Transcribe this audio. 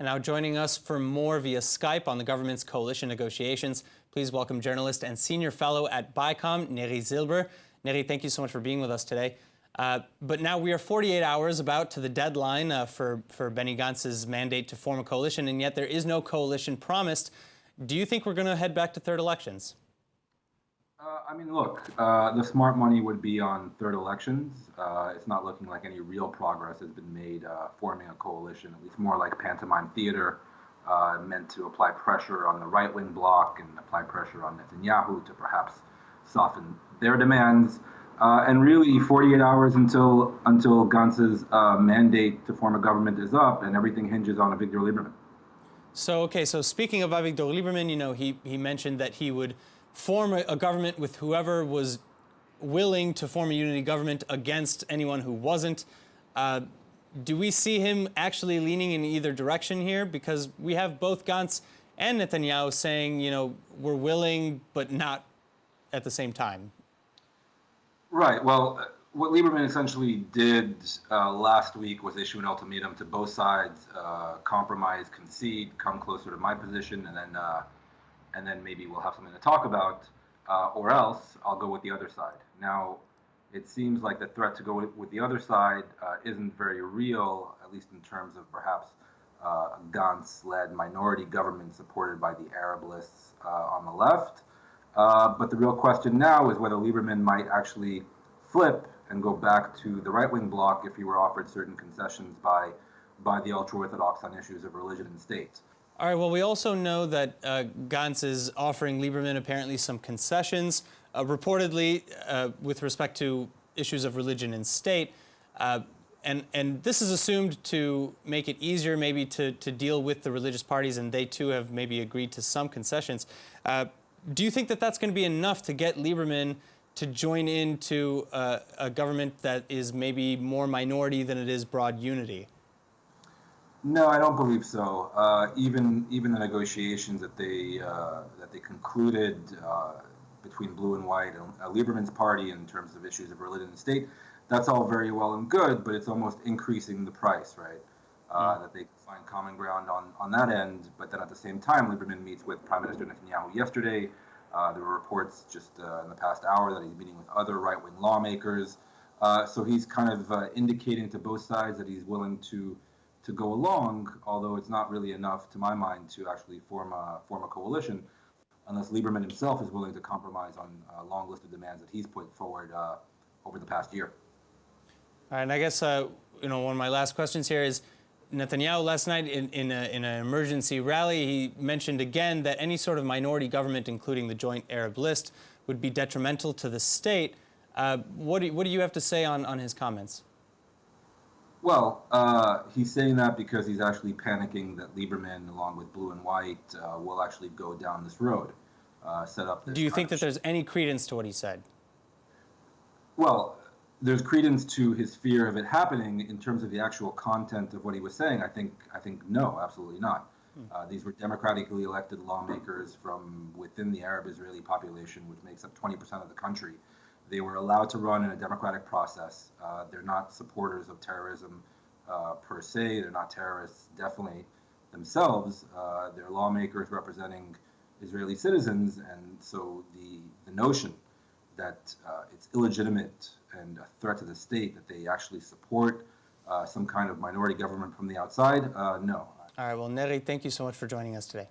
And now joining us for more via Skype on the government's coalition negotiations, please welcome journalist and senior fellow at Bicom, Neri Zilber. Neri, thank you so much for being with us today. But now we are 48 hours about to the deadline for Benny Gantz's mandate to form a coalition, and yet there is no coalition promised. Do you think we're going to head back to third elections? Look, the smart money would be on third elections. It's not looking like any real progress has been made forming a coalition, at least more like pantomime theater, meant to apply pressure on the right-wing bloc and apply pressure on Netanyahu to perhaps soften their demands. And really, 48 hours until Gantz's mandate to form a government is up, and everything hinges on Avigdor Lieberman. So speaking of Avigdor Lieberman, he mentioned that he would form a government with whoever was willing to form a unity government against anyone who wasn't. Do we see him actually leaning in either direction here? Because we have both Gantz and Netanyahu saying, we're willing, but not at the same time. Right. Well, what Lieberman essentially did last week was issue an ultimatum to both sides, compromise, concede, come closer to my position, and then maybe we'll have something to talk about, or else I'll go with the other side. Now, it seems like the threat to go with the other side isn't very real, at least in terms of perhaps a Gantz-led minority government supported by the Arablists on the left. But the real question now is whether Lieberman might actually flip and go back to the right-wing bloc if he were offered certain concessions by the ultra-Orthodox on issues of religion and state. All right, well, we also know that Gantz is offering Lieberman apparently some concessions, reportedly with respect to issues of religion and state. And this is assumed to make it easier maybe to deal with the religious parties, and they too have maybe agreed to some concessions. Do you think that that's going to be enough to get Lieberman to join into a government that is maybe more minority than it is broad unity? No, I don't believe so. Even the negotiations that they concluded between Blue and White and Lieberman's party in terms of issues of religion and state, that's all very well and good, but it's almost increasing the price, right? That they find common ground on that end, but then at the same time, Lieberman meets with Prime Minister Netanyahu yesterday. There were reports just in the past hour that he's meeting with other right-wing lawmakers. So he's kind of indicating to both sides that he's willing to go along, although it's not really enough, to my mind, to actually form a coalition, unless Lieberman himself is willing to compromise on a long list of demands that he's put forward over the past year. All right, and I guess one of my last questions here is, Netanyahu last night in an emergency rally, he mentioned again that any sort of minority government, including the Joint Arab List, would be detrimental to the state. What do you have to say on his comments? Well, he's saying that because he's actually panicking that Lieberman, along with Blue and White, will actually go down this road, set up this. Do you think that there's any credence to what he said? Well, there's credence to his fear of it happening. In terms of the actual content of what he was saying, I think no, absolutely not. These were democratically elected lawmakers from within the Arab Israeli population, which makes up 20% of the country. They were allowed to run in a democratic process. They're not supporters of terrorism per se. They're not terrorists, definitely themselves. They're lawmakers representing Israeli citizens, and so the notion that it's illegitimate and a threat to the state that they actually support some kind of minority government from the outside, no. All right, well, Neri, thank you so much for joining us today.